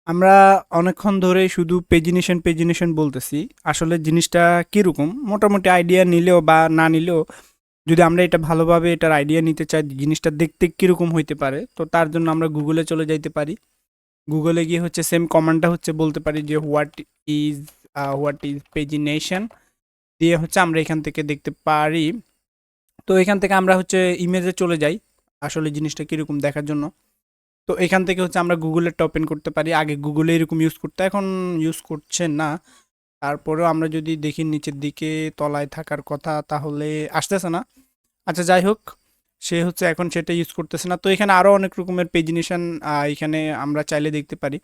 আমরা অনেকক্ষণ ধরেই শুধু পেজিনেশন বলতেছি। আসলে জিনিসটা কিরকম? মোটামুটি আইডিয়া নিলেও বা না নিলেও যদি আমরা এটা ভালোভাবে এটার আইডিয়া নিতে চাই, জিনিসটা দেখতে কিরকম হইতে পারে, তো তার জন্য আমরা গুগলে চলে যাইতে পারি। গুগলে গিয়ে হচ্ছে সেম কমান্ডটা হচ্ছে বলতে পারি যে ইজ হোয়াট ইজ পেজিনেশন দিয়ে হচ্ছে আমরা এখান থেকে দেখতে পারি। তো এখান থেকে আমরা হচ্ছে ইমেজে চলে যাই আসলে জিনিসটা কিরকম দেখার জন্য। তো এখান থেকে হচ্ছে আমরা গুগলেরটা ওপেন করতে পারি। আগে গুগলে এরকম ইউজ করতে, এখন ইউজ করছে না। তারপরেও আমরা যদি দেখি নিচের দিকে তলায় থাকার কথা, তাহলে আসতেছে না। আচ্ছা, যাই হোক, সে হচ্ছে এখন সেটা ইউজ করতেছে না। তো এখানে আরও অনেক রকমের পেজিনেশন এখানে আমরা চাইলে দেখতে পারি।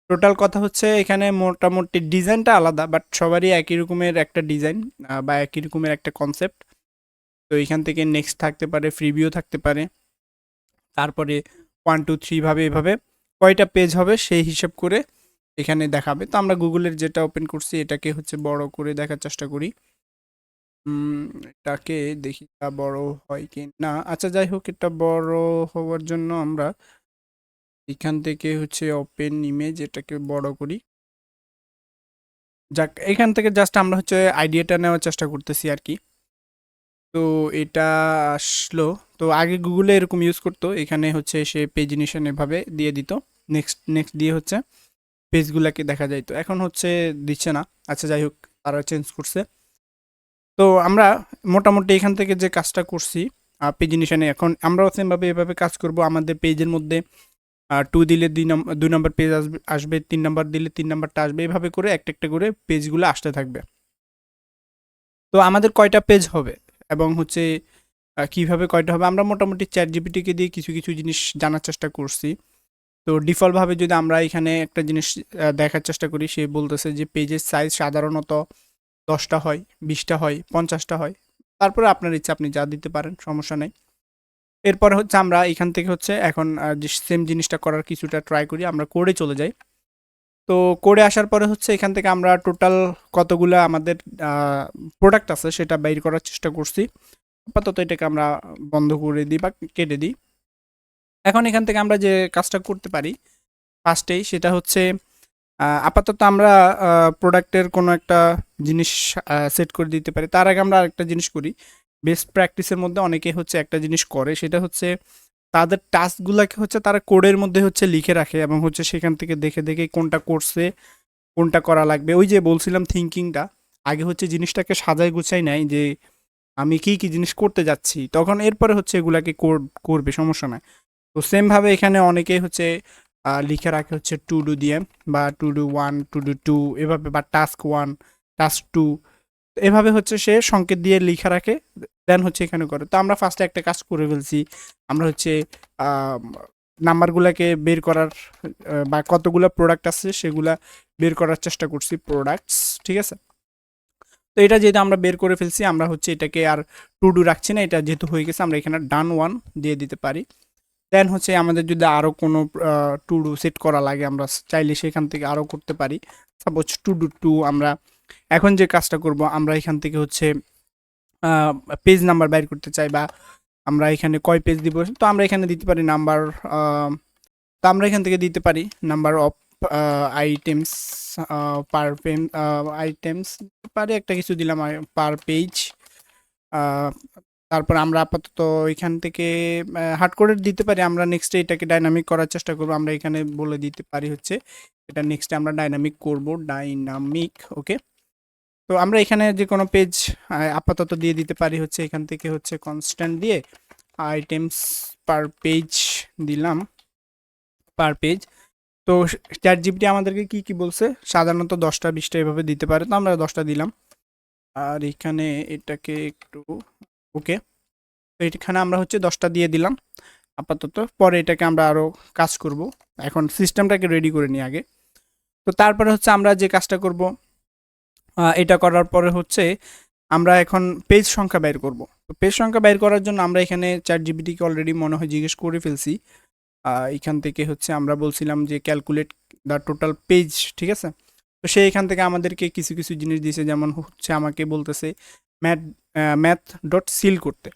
টোটাল কথা হচ্ছে এখানে মোটামুটি ডিজাইনটা আলাদা, বাট সবারই একই রকমের একটা ডিজাইন বা একই রকমের একটা কনসেপ্ট। তো এখান থেকে নেক্সট থাকতে পারে, ফ্রিভিউ থাকতে পারে, তারপরে 1 2 3 ভাবে এভাবে কয়টা পেজ হবে সেই হিসাব করে এখানে দেখাবে। তো আমরা গুগলের যেটা ওপেন করছি এটাকে হচ্ছে বড় করে দেখার চেষ্টা করি। এটাকে দেখি তা বড় হয় কি না। আচ্ছা, যাই হোক, এটা বড় হওয়ার জন্য আমরা এখান থেকে হচ্ছে ওপেন ইমেজ এটাকে বড় করি। যাক, এখান থেকে জাস্ট আমরা হচ্ছে আইডিয়াটা নেওয়ার চেষ্টা করতেছি আর কি। তো এটা আসলো। তো আগে গুগলে এরকম ইউজ করতো, এখানে হচ্ছে সে পেজিনেশন এভাবে দিয়ে দিত। নেক্সট নেক্সট দিয়ে হচ্ছে পেজগুলাকে দেখা যাইতো, এখন হচ্ছে দিচ্ছে না। আচ্ছা, যাই হোক, তারা চেঞ্জ করছে। তো আমরা মোটামুটি এখান থেকে যে কাজটা করছি পেজিনেশনে, এখন আমরাও সেমভাবে এভাবে কাজ করব। আমাদের পেজের মধ্যে 2 দিলে 2 নম্বর পেজ আসবে, 3 নাম্বার দিলে 3 নাম্বারটা আসবে, এভাবে করে একটা একটা করে পেজগুলো আসতে থাকবে। তো আমাদের কয়টা পেজ হবে এবং হচ্ছে কিভাবে কয়টা হবে, আমরা মোটামুটি চ্যাট জিপিটিকে দিয়ে কিছু কিছু জিনিস জানার চেষ্টা করছি। তো ডিফল্টভাবে যদি আমরা এখানে একটা জিনিস দেখার চেষ্টা করি, সে বলতেছে যে পেজের সাইজ সাধারণত 10টা হয়, 20টা হয়, 50টা হয়। তারপরে আপনার ইচ্ছা, আপনি যা দিতে পারেন, সমস্যা নেই। এরপরে হচ্ছে আমরা এখান থেকে হচ্ছে এখন যে সেম জিনিসটা করার কিছুটা ট্রাই করি, আমরা কোডে চলে যাই। তো কোডে আসার পরে হচ্ছে এখান থেকে আমরা টোটাল কতগুলা আমাদের প্রোডাক্ট আছে সেটা বের করার চেষ্টা করছি। আপাতত এটাকে আমরা বন্ধ করে দিই বা কেটে দিই। এখন এখান থেকে আমরা যে কাজটা করতে পারি ফার্স্টেই, সেটা হচ্ছে আপাতত আমরা প্রোডাক্টের কোনো একটা জিনিস সেট করে দিতে পারি। তার আগে আমরা আরেকটা জিনিস করি। বেস্ট প্র্যাকটিসের মধ্যে অনেকে হচ্ছে একটা জিনিস করে, সেটা হচ্ছে তাদের টাস্কগুলাকে হচ্ছে তারা কোডের মধ্যে হচ্ছে লিখে রাখে এবং হচ্ছে সেখান থেকে দেখে দেখে কোনটা করছে, কোনটা করা লাগবে। ওই যে বলছিলাম থিঙ্কিংটা, আগে হচ্ছে জিনিসটাকে সাজাই গুছাই নেয় যে আমি কি কি জিনিস করতে যাচ্ছি, তখন এরপরে হচ্ছে এগুলাকে করবে, সমস্যা নাই। তো সেমভাবে এখানে অনেকেই হচ্ছে লিখে রাখে হচ্ছে টু ডু দিয়ে, বা to do one, to do to, এভাবে, বা টাস্ক ওয়ান, টাস্ক টু, এভাবে হচ্ছে সে সংকেত দিয়ে লিখে রাখে, দেন হচ্ছে এখানে করে। তো আমরা ফার্স্টে একটা কাজ করে ফেলছি। আমরা হচ্ছে নাম্বারগুলোকে বের করার বা কতগুলো প্রোডাক্ট আছে সেগুলা বের করার চেষ্টা করছি, প্রোডাক্টস, ঠিক আছে। তো এটা যেহেতু আমরা বের করে ফেলছি, আমরা হচ্ছে এটাকে আর টু ডু রাখছি না, এটা যেহেতু হয়ে গেছে আমরা এখানে ডান ওয়ান দিয়ে দিতে পারি। দেন হচ্ছে আমাদের যদি আরও কোনো টু ডু সেট করা লাগে, আমরা চাইলে সেখান থেকে আরও করতে পারি। সাপোজ টু ডু টু, আমরা এখন যে কাজটা করব, আমরা এখান থেকে হচ্ছে পেজ নাম্বার বের করতে চাই, বা আমরা এখানে কয় পেজ দিব, তো আমরা এখানে দিতে পারি নাম্বার। তো আমরা এখান থেকে দিতে পারি number of items per pen, items পারে একটা কিছু দিলাম পার পেজ। তারপর আমরা আপাতত এখান থেকে হার্ড কোডের দিতে পারি। আমরা নেক্সটে এটাকে ডাইনামিক করার চেষ্টা করব। আমরা এখানে বলে দিতে পারি হচ্ছে এটা নেক্সটে আমরা ডাইনামিক করব, ডাইনামিক, ওকে। তো আমরা এখানে যে কোনো পেজ আপাতত দিয়ে দিতে পারি হচ্ছে এখান থেকে হচ্ছে কনস্ট্যান্ট দিয়ে আইটেমস পার পেজ দিলাম, পার পেজ। তো চ্যাট জিপিটি আমাদেরকে কি কি বলছে, সাধারণত 10টা 20টা এভাবে দিতে পারে, তো আমরা 10টা দিলাম। আর এখানে এটাকে একটু, ওকে। তো এখানে আমরা হচ্ছে 10টা দিয়ে দিলাম আপাতত। পরে এটাকে আমরা আরও কাজ করব। এখন সিস্টেমটাকে রেডি করে নিই আগে। তো তারপরে হচ্ছে আমরা যে কাজটা করব, এটা করার পরে হচ্ছে আমরা এখন পেজ সংখ্যা বের করব। তো পেজ সংখ্যা বের করার জন্য আমরা এখানে চ্যাট জিপিটিকে অলরেডি মনে হয় জিজ্ঞেস করে ফেলছি। এখান থেকে হচ্ছে আমরা বলছিলাম যে ক্যালকুলেট দ্য টোটাল পেজ, ঠিক আছে। তো সে এখান থেকে আমাদেরকে কিছু কিছু জিনিস দিয়েছে, যেমন হচ্ছে আমাকে বলতেছে ম্যাথ ম্যাথ ডট সিল করতে।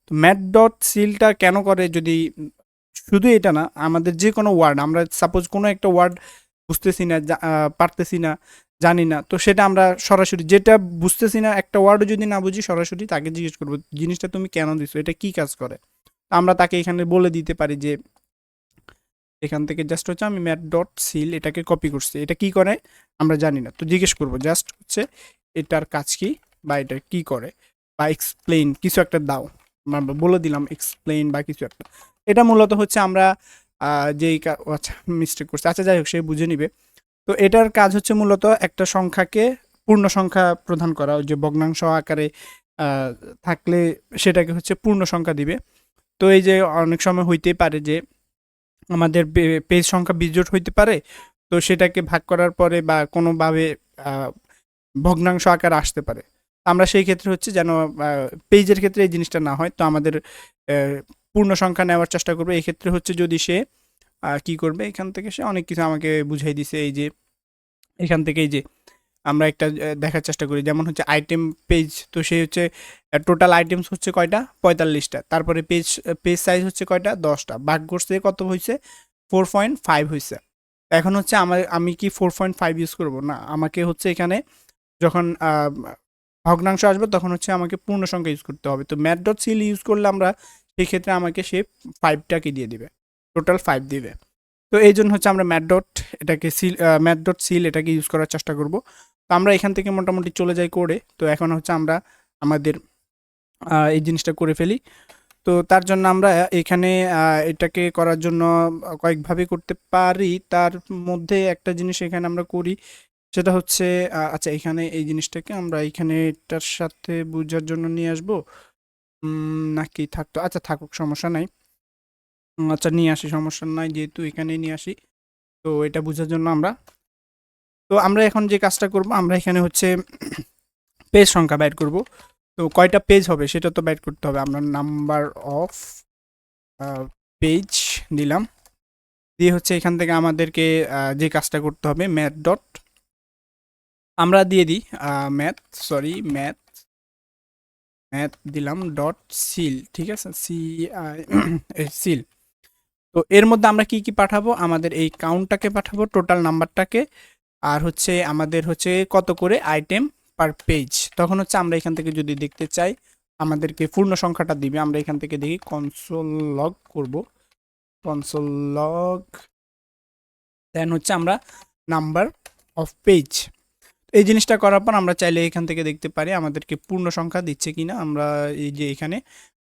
তো ম্যাথ ডট সিলটা কেন করে, যদি শুধু এটা না, আমাদের যে কোনো ওয়ার্ড, আমরা সাপোজ কোনো একটা ওয়ার্ড বুঝতেছি না, পারতেছি না, জানি না, তো সেটা আমরা সরাসরি যেটা বুঝতেছি না একটা ওয়ার্ডও যদি না বুঝি সরাসরি তাকে জিজ্ঞেস করবো জিনিসটা তুমি কেন দিছো, এটা কি কাজ করে। তো আমরা তাকে এখানে বলে দিতে পারি যে এখান থেকে জাস্ট হচ্ছে আমি ম্যাট ডট সিল এটাকে কপি করছি, এটা কি করে আমরা জানি না, তো জিজ্ঞেস করবো জাস্ট হচ্ছে এটার কাজ কি বা এটা কি করে, বা এক্সপ্লেইন কিছু একটা দাও, আমরা বলে দিলাম এক্সপ্লেইন বা কিছু একটা। এটা মূলত হচ্ছে আমরা যেই আচ্ছা মিস্টেক করছে, আচ্ছা যাই হোক সে বুঝে নিবে। তো এটার কাজ হচ্ছে মূলত একটা সংখ্যাকে পূর্ণ সংখ্যা প্রদান করা, ওই যে ভগ্নাংশ আকারে আহ, থাকলে সেটাকে হচ্ছে পূর্ণ সংখ্যা দিবে। তো এই যে অনেক সময় হইতেই পারে যে আমাদের পেজ সংখ্যা বিজোড় হইতে পারে, তো সেটাকে ভাগ করার পরে বা কোনোভাবে আহ, ভগ্নাংশ আকার আসতে পারে। আমরা সেই ক্ষেত্রে হচ্ছে যেন পেজের ক্ষেত্রে এই জিনিসটা না হয়, তো আমাদের পূর্ণ সংখ্যা নেওয়ার চেষ্টা করবে। এই ক্ষেত্রে হচ্ছে যদি সে কি করবে, এখান থেকে সে অনেক কিছু আমাকে বুঝাই দিছে। এই যে এখান থেকে এই যে আমরা একটা দেখার চেষ্টা করি, যেমন হচ্ছে আইটেম পেজ, তো সে হচ্ছে টোটাল আইটেমস হচ্ছে কয়টা 45টা, তারপরে পেজ পেজ সাইজ হচ্ছে কয়টা 10টা, ভাগ করছে কত হয়েছে 4.5 হয়েছে। এখন হচ্ছে আমি কি 4.5 ইউজ করব না, আমাকে হচ্ছে এখানে যখন ভগ্নাংশ আসবে তখন হচ্ছে আমাকে পূর্ণ সংখ্যা ইউজ করতে হবে। তো ম্যাথ ডট সিল ইউজ করলে আমরা সেই ক্ষেত্রে আমাকে সে 5টাকে দিয়ে দিবে, টোটাল 5 দিবে। তো এই জন্য হচ্ছে আমরা ম্যাথ ডট এটাকে সিল ম্যাথ ডট সিল এটাকে ইউজ করার চেষ্টা করব। তো আমরা এখান থেকে মোটামুটি চলে যাই করে, তো এখন হচ্ছে আমরা আমাদের এই জিনিসটা করে ফেলি। তো তার জন্য আমরা এখানে এটাকে করার জন্য কয়েকভাবে করতে পারি, তার মধ্যে একটা জিনিস এখানে আমরা করি, সেটা হচ্ছে আচ্ছা এখানে এই জিনিসটাকে আমরা এখানে এটার সাথে বোঝার জন্য নিয়ে আসবো, নাকি থাকতো, আচ্ছা থাকুক সমস্যা নাই। আচ্ছা নিয়ে আসি, সমস্যা নাই, যেহেতু এখানে নিয়ে আসি। তো এটা বোঝার জন্য আমরা এখন যে কাজটা করব, আমরা এখানে হচ্ছে পেজ সংখ্যা বাইর করব। তো কয়টা পেজ হবে সেটা তো বাইর করতে হবে। আমরা নাম্বার অফ পেজ দিলাম, দিয়ে হচ্ছে এখান থেকে আমাদেরকে যে কাজটা করতে হবে ম্যাথ ডট আমরা দিয়ে দিই ম্যাথ সরি ম্যাথ ম্যাথ দিলাম ডট সিল, ঠিক আছে, সি আই সিল। তো এর মধ্যে আমরা কি কি পাঠাবো, আমাদের এই কাউন্টটাকে পাঠাবো, টোটাল নাম্বারটাকে, আর হচ্ছে আমাদের হচ্ছে কত করে আইটেম পার পেজ। তখন হচ্ছে আমরা এখান থেকে যদি দেখতে চাই আমাদেরকে পূর্ণ সংখ্যাটা দিবে। আমরা এখান থেকে দেখি কনসোল লগ করব, কনসোল লগ, দেন হচ্ছে আমরা নাম্বার অফ পেজ। এই জিনিসটা করার পর আমরা চাইলে এখান থেকে দেখতে পারি আমাদেরকে পূর্ণ সংখ্যা দিচ্ছে কিনা। আমরা এই যে এখানে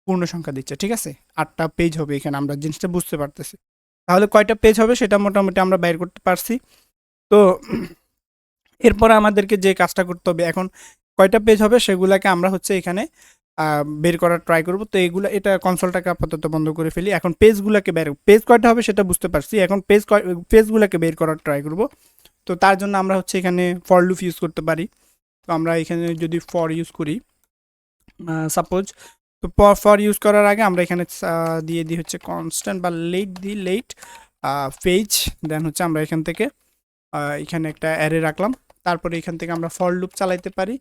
পূর্ণ সংখ্যা দিচ্ছে, ঠিক আছে, 8টা পেজ হবে এখানে, আমরা জিনিসটা বুঝতে পারতেছি। তাহলে কয়টা পেজ হবে সেটা মোটামুটি আমরা বাইর করতে পারছি। তো এরপরে আমাদেরকে যে কাজটা করতে হবে এখন, কয়টা পেজ হবে সেগুলাকে আমরা হচ্ছে এখানে বের করার ট্রাই করব। তো এইগুলা এটা কনসোলটাকে আপাতত বন্ধ করে ফেলি। এখন পেজগুলোকে পেজ কয়টা হবে সেটা বুঝতে পারছি, এখন পেজগুলোকে বের করার ট্রাই করব। তো তার জন্য আমরা হচ্ছে এখানে ফর লুপ ইউজ করতে পারি। তো আমরা এখানে যদি ফর ইউজ করি সাপোজ, তো ফর ইউজ করার আগে আমরা এখানে দিয়ে দিই হচ্ছে কনস্ট্যান্ট বা লেট দিই, লেট পেজ, দেন হচ্ছে আমরা এখান থেকে এখানে একটা অ্যারে রাখলাম। তারপরে এখান থেকে আমরা ফর লুপ চালাইতে পারি,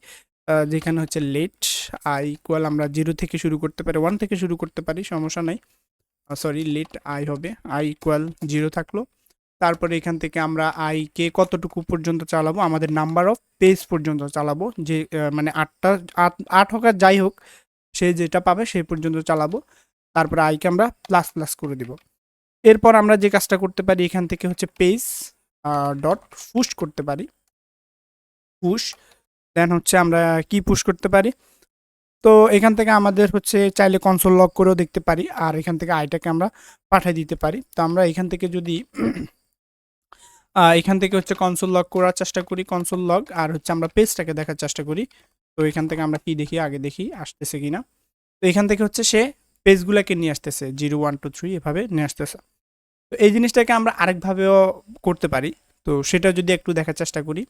যেখানে হচ্ছে লেট আই ইকুয়াল, আমরা 0 থেকে শুরু করতে পারি, 1 থেকে শুরু করতে পারি, সমস্যা নাই। সরি লেট আই হবে, আই ইকুয়াল 0 থাকলো। তারপরে এখান থেকে আমরা আইকে কতটুকু পর্যন্ত চালাবো, আমাদের নাম্বার অফ পেজ পর্যন্ত চালাবো, যে মানে 8 হোক আর যাই হোক সে যেটা পাবে সেই পর্যন্ত চালাবো। তারপরে আইকে আমরা প্লাস প্লাস করে দিব। এরপর আমরা যে কাজটা করতে পারি এখান থেকে হচ্ছে পেজ ডট পুশ করতে পারি, পুশ, দেন হচ্ছে আমরা কি পুশ করতে পারি, তো এখান থেকে আমাদের হচ্ছে চাইলে কনসোল লগ করেও দেখতে পারি, আর এখান থেকে আইটাকে আমরা পাঠিয়ে দিতে পারি। তো আমরা এখান থেকে যদি এখান থেকে হচ্ছে কনসোল লগ করার চেষ্টা করি, কনসোল লগ, আর হচ্ছে আমরা পেজটাকে দেখার চেষ্টা করি। তো এখান থেকে আমরা কি দেখি, আগে দেখি আসতেছে কিনা। তো এখান থেকে হচ্ছে সে পেজগুলোকে নিয়ে আসতেছে 0 1 2 3 এভাবে নিয়ে আসতেছে। তো এই জিনিসটাকে আমরা আরেকভাবেও করতে পারি, তো সেটা যদি একটু দেখার চেষ্টা করি,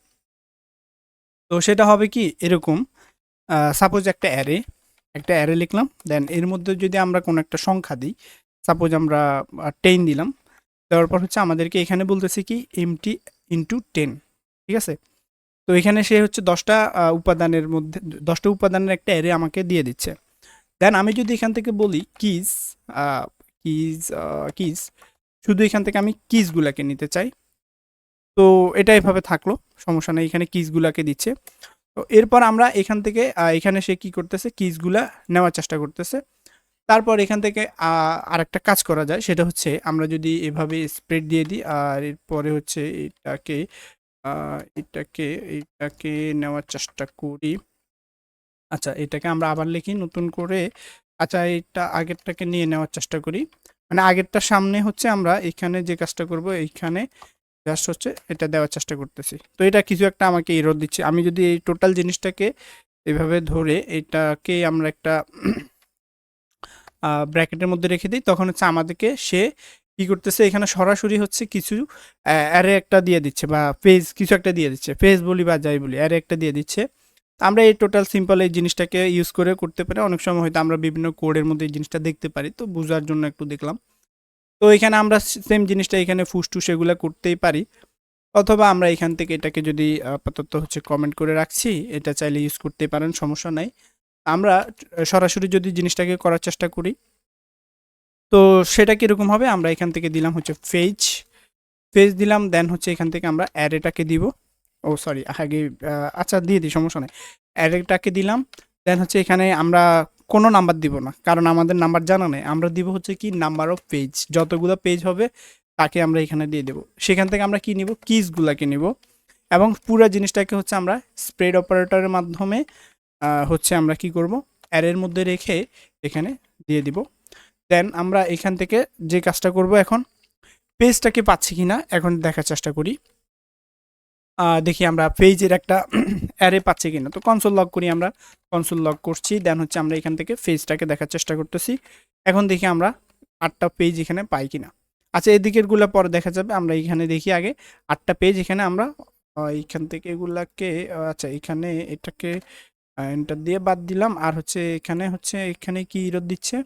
তো সেটা হবে কি এরকম, সাপোজ একটা অ্যারে লিখলাম, দেন এর মধ্যে যদি আমরা কোনো একটা সংখ্যা দিই, সাপোজ আমরা 10 দিলাম, দেওয়ার পর হচ্ছে আমাদেরকে এখানে বলতেছে কি এমটি ইন্টু 10, ঠিক আছে। তো এখানে সে হচ্ছে 10টা উপাদানের মধ্যে 10টা উপাদানের একটা অ্যারে আমাকে দিয়ে দিচ্ছে। দেন আমি যদি এখান থেকে বলি কিজ, কিজ কিজ, শুধু এখান থেকে আমি কিজগুলোকে নিতে চাই, তো এটা এভাবে থাকলো, সমস্যা নেই, এখানে কিসগুলাকে দিচ্ছে। তো এরপর আমরা এখান থেকে এখানে সে কি করতেছে, কিসগুলা নেওয়ার চেষ্টা করতেছে। তারপর এখান থেকে আরেকটা কাজ করা যায়, সেটা হচ্ছে আমরা যদি এভাবে স্প্রেড দিয়ে দিই, আর এরপরে হচ্ছে এটাকে নেওয়ার চেষ্টা করি। আচ্ছা, এটাকে আমরা আবার লিখি নতুন করে। আচ্ছা, এটা আগেরটাকে নিয়ে নেওয়ার চেষ্টা করি। মানে আগেরটার সামনে হচ্ছে আমরা এখানে যে কাজটা করব, এইখানে জাস্ট হচ্ছে এটা দেওয়ার চেষ্টা করতেছি। তো এটা কিছু একটা আমাকে এরর দিচ্ছে। আমি যদি এই টোটাল জিনিসটাকে এভাবে ধরে এটাকে আমরা একটা ব্র্যাকেটের মধ্যে রেখে দিই, তখন হচ্ছে আমাদেরকে সে কি করতেছে, এখানে সরাসরি হচ্ছে কিছু অ্যারে একটা দিয়ে দিচ্ছে, বা পেজ কিছু একটা দিয়ে দিচ্ছে, পেজ বলি বা যাই বলি, অ্যারে একটা দিয়ে দিচ্ছে। আমরা এই টোটাল সিম্পল এই জিনিসটাকে ইউজ করে করতে পারি। অনেক সময় হয়তো আমরা বিভিন্ন কোডের মধ্যে এই জিনিসটা দেখতে পারি, তো বোঝার জন্য একটু দেখলাম। তো এখানে আমরা সেম জিনিসটা এখানে ফুসটুস এগুলো করতেই পারি, অথবা আমরা এখান থেকে এটাকে যদি আপাতত হচ্ছে কমেন্ট করে রাখছি, এটা চাইলে ইউজ করতে পারেন, সমস্যা নাই। আমরা সরাসরি যদি জিনিসটাকে করার চেষ্টা করি, তো সেটা কীরকম হবে, আমরা এখান থেকে দিলাম হচ্ছে পেজ, দিলাম, দেন হচ্ছে এখান থেকে আমরা অ্যারেটাকে দিব। ও সরি, আগে আচ্ছা দিয়ে দিই, সমস্যা নেই। অ্যারেটাকে দিলাম, দেন হচ্ছে এখানে আমরা কোনো নাম্বার দিব না, কারণ আমাদের নাম্বার জানা নেই। আমরা দিব হচ্ছে কি নাম্বার অফ পেজ, যতগুলো পেজ হবে তাকে আমরা এখানে দিয়ে দেবো। সেখান থেকে আমরা কি নিব, কিসগুলাকে নিব, এবং পুরো জিনিসটাকে হচ্ছে আমরা স্প্রেড অপারেটরের মাধ্যমে হচ্ছে আমরা কি করব, অ্যারের মধ্যে রেখে এখানে দিয়ে দিব। দেন আমরা এখান থেকে যে কাজটা করব, এখন পেজটাকে পাচ্ছি কিনা এখন দেখার চেষ্টা করি। দেখি আমরা পেজের একটা অ্যারে পাচ্ছি কিনা। তো কনসোল লগ করি, আমরা কনসোল লগ করছি, দেন হচ্ছে আমরা এখান থেকে পেজটাকে দেখার চেষ্টা করতেছি। এখন দেখি আমরা 8টা পেজ এখানে পাই কিনা। আচ্ছা, এদিকেরগুলো পরে দেখা যাবে, আমরা এখানে দেখি আগে 8টা পেজ এখানে আমরা এইখান থেকে এগুলাকে আচ্ছা এখানে এটাকে এন্টার দিয়ে বাদ দিলাম। আর হচ্ছে এখানে কি ইরর দিচ্ছে,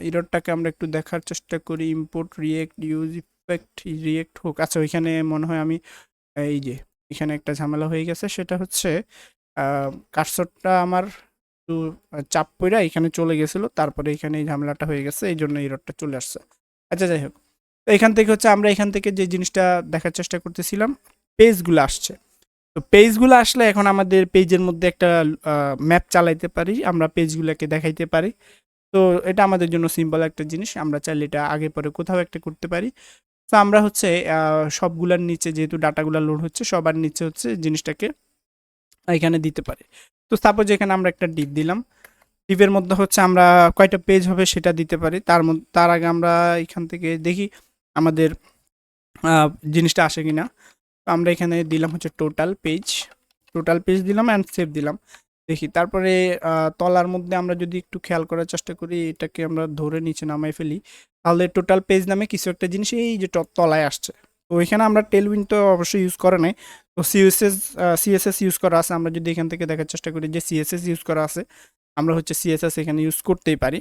ইররটাকে আমরা একটু দেখার চেষ্টা করি। Import react use effect react হোক। আচ্ছা, ওইখানে মনে হয় আমি এই যে এখানে একটা ঝামেলা হয়ে গেছে, সেটা হচ্ছে কার্সরটা আমার একটু চাপ পইরা এখানে চলে গেছিল, তারপরে এখানে এই ঝামেলাটা হয়ে গেছে, এই জন্য ইররটা চলে আসছে। আচ্ছা, যাই হোক, তো এখান থেকে হচ্ছে আমরা এখান থেকে যে জিনিসটা দেখার চেষ্টা করতেছিলাম, পেজগুলো আসছে। তো পেজগুলো আসলে এখন আমাদের পেজের মধ্যে একটা ম্যাপ চালাইতে পারি, আমরা পেজগুলোকে দেখাইতে পারি। তো এটা আমাদের জন্য সিম্পল একটা জিনিস, আমরা চাইলে এটা আগে পরে কোথাও একটা করতে পারি। তো আমরা হচ্ছে সবগুলার নিচে যেহেতু ডাটাগুলো লোড হচ্ছে, সবার নিচে হচ্ছে জিনিসটাকে এখানে দিতে পারি। তো সাপোজ এখানে আমরা একটা ডিপ দিলাম, ডিপের মধ্যে হচ্ছে আমরা কয়টা পেজ হবে সেটা দিতে পারি। তার আগে আমরা এখান থেকে দেখি আমাদের জিনিসটা আসে কিনা। তো আমরা এখানে দিলাম হচ্ছে টোটাল পেজ দিলাম অ্যান্ড সেভ দিলাম, দেখি। তারপরে তলার মধ্যে আমরা যদি একটু খেয়াল করার চেষ্টা করি, এটাকে আমরা ধরে নিচে নামাই ফেলি, তাহলে টোটাল পেজ নামে কিছু একটা জিনিস এই যে তলায় আসছে। তো এখানে আমরা টেলউইন তো অবশ্যই ইউজ করে নাই, তো সিএসএস ইউজ করা আছে। আমরা যদি এখান থেকে দেখার চেষ্টা করি যে সিএসএস ইউজ করা আছে, আমরা হচ্ছে সিএসএস এখানে ইউজ করতেই পারি।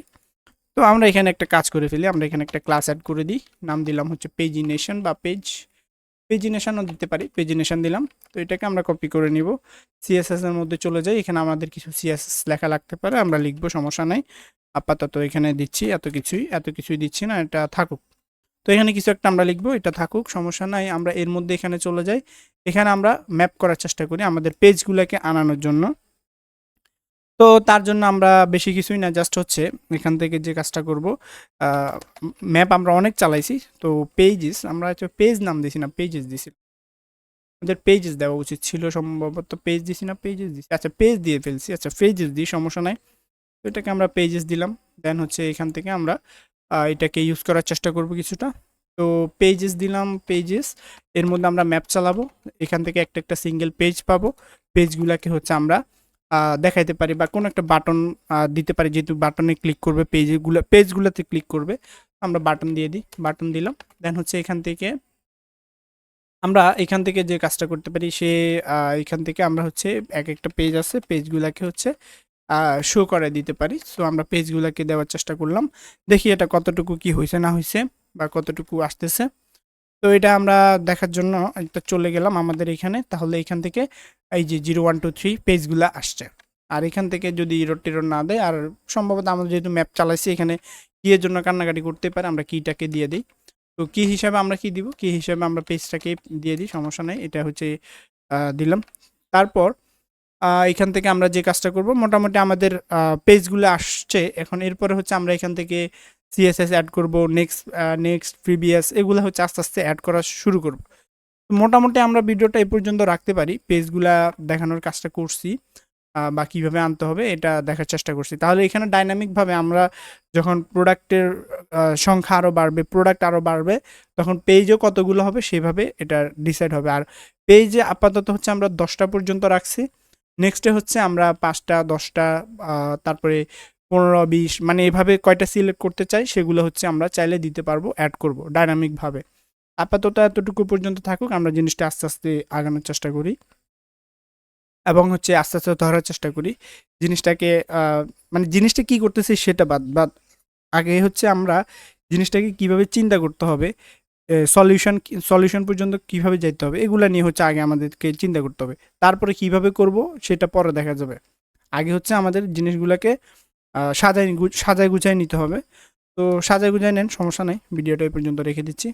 তো আমরা এখানে একটা কাজ করে ফেলি, আমরা এখানে একটা ক্লাস অ্যাড করে দিই, নাম দিলাম হচ্ছে পেজিনেশন বা পেজিনেশনও দিতে পারি, পেজিনেশন দিলাম। তো এটাকে আমরা কপি করে নিব, সিএসএস এর মধ্যে চলে যাই। এখানে আমাদের কিছু সিএসএস লেখা লাগতে পারে, আমরা লিখবো, সমস্যা নাই। আপাতত এখানে দিচ্ছি এত কিছুই দিচ্ছি না, এটা থাকুক। তো এখানে কিছু একটা আমরা লিখবো, এটা থাকুক, সমস্যা নাই। আমরা এর মধ্যে এখানে চলে যাই, এখানে আমরা ম্যাপ করার চেষ্টা করি আমাদের পেজগুলোকে আনানোর জন্য। তো তার জন্য আমরা বেশি কিছুই না, জাস্ট হচ্ছে এখান থেকে যে কাজটা করব, ম্যাপ আমরা অনেক চালাইছি। তো পেজেস, আমরা হচ্ছে পেজ নাম দিছি না, পেজেস দিছি। আমাদের পেজেস দেওয়া উচিত ছিল সম্ভবত, পেজ দিছি না পেজেস দিছি, আচ্ছা পেজ দিয়ে ফেলছি, আচ্ছা পেজেস দিই, সমস্যা নাই। তো এটাকে আমরা পেজেস দিলাম, দেন হচ্ছে এখান থেকে আমরা এটাকে ইউজ করার চেষ্টা করব কিছুটা। তো পেজেস দিলাম, এর মধ্যে আমরা ম্যাপ চালাবো, এখান থেকে একটা একটা সিঙ্গেল পেজ পাবো। পেজগুলোকে হচ্ছে আমরা দেখাইতে পারি, বা কোনো একটা বাটন দিতে পারি, যেহেতু বাটনে ক্লিক করবে, পেজগুলোতে ক্লিক করবে, আমরা বাটন দিয়ে দিই, বাটন দিলাম। দেন হচ্ছে আমরা এখান থেকে যে কাজটা করতে পারি, এখান থেকে আমরা হচ্ছে এক একটা পেজ আছে, পেজগুলোকে হচ্ছে শো করে দিতে পারি। সো আমরা পেজগুলোকে দেওয়ার চেষ্টা করলাম, দেখি এটা কতটুকু কি হয়েছে না হয়েছে, বা কতটুকু আসতেছে। তো এটা আমরা দেখার জন্য একটা চলে গেলাম আমাদের এখানে, তাহলে এখান থেকে এই যে 0123 পেজগুলো আসছে। আর এখান থেকে যদি ইরর টিরর না দেয়, আর সম্ভবত আমরা যেহেতু ম্যাপ চালাইছি, এখানে কি এর জন্য কান্নাকাটি করতে পারে, আমরা কিটাকে দিয়ে দিই। তো কি হিসাবে আমরা কি দিব, কি হিসাবে আমরা পেজটাকে দিয়ে দিই, সমস্যা নেই, এটা হচ্ছে দিলাম। তারপর এখান থেকে আমরা যে কাজটা করব, মোটামুটি আমাদের পেজগুলো আসছে এখন। এরপরে হচ্ছে আমরা এখান থেকে সিএসএস অ্যাড করব, নেক্সট প্রিভিয়াস, এগুলো হচ্ছে আস্তে আস্তে অ্যাড করা শুরু করব। মোটামুটি আমরা ভিডিওটা এই পর্যন্ত রাখতে পারি, পেজগুলা দেখানোর কাজটা করছি বা কীভাবে আনতে হবে এটা দেখার চেষ্টা করছি। তাহলে এখানে ডাইনামিকভাবে আমরা যখন প্রোডাক্টের সংখ্যা আরও বাড়বে, প্রোডাক্ট আরও বাড়বে, তখন পেজও কতগুলো হবে সেভাবে এটা ডিসাইড হবে। আর পেজে আপাতত হচ্ছে আমরা 10টা পর্যন্ত রাখছি, নেক্সটে হচ্ছে আমরা 5টা 10টা তারপরে 15 20 মানে এভাবে কয়টা সিলেক্ট করতে চাই সেগুলো হচ্ছে আমরা চাইলে দিতে পারবো, অ্যাড করব ডাইনামিকভাবে। আপাতত এতটুকু পর্যন্ত থাকুক, আমরা জিনিসটা আস্তে আস্তে আগানোর চেষ্টা করি এবং হচ্ছে আস্তে আস্তে ধরার চেষ্টা করি জিনিসটাকে। মানে জিনিসটা কি করতেছি সেটা বাদ বাদ, আগে হচ্ছে আমরা জিনিসটাকে কিভাবে চিন্তা করতে হবে, সলিউশন পর্যন্ত কিভাবে যেতে হবে, এগুলা নিয়ে হচ্ছে আগে আমাদেরকে চিন্তা করতে হবে। তারপরে কিভাবে করব সেটা পরে দেখা যাবে। আগে হচ্ছে আমাদের জিনিসগুলোকে সাজায় গুছায় নিতে হবে। তো সাজায় গুছায় নেন, সমস্যা নেই, ভিডিওটা এই পর্যন্ত রেখে দিচ্ছি।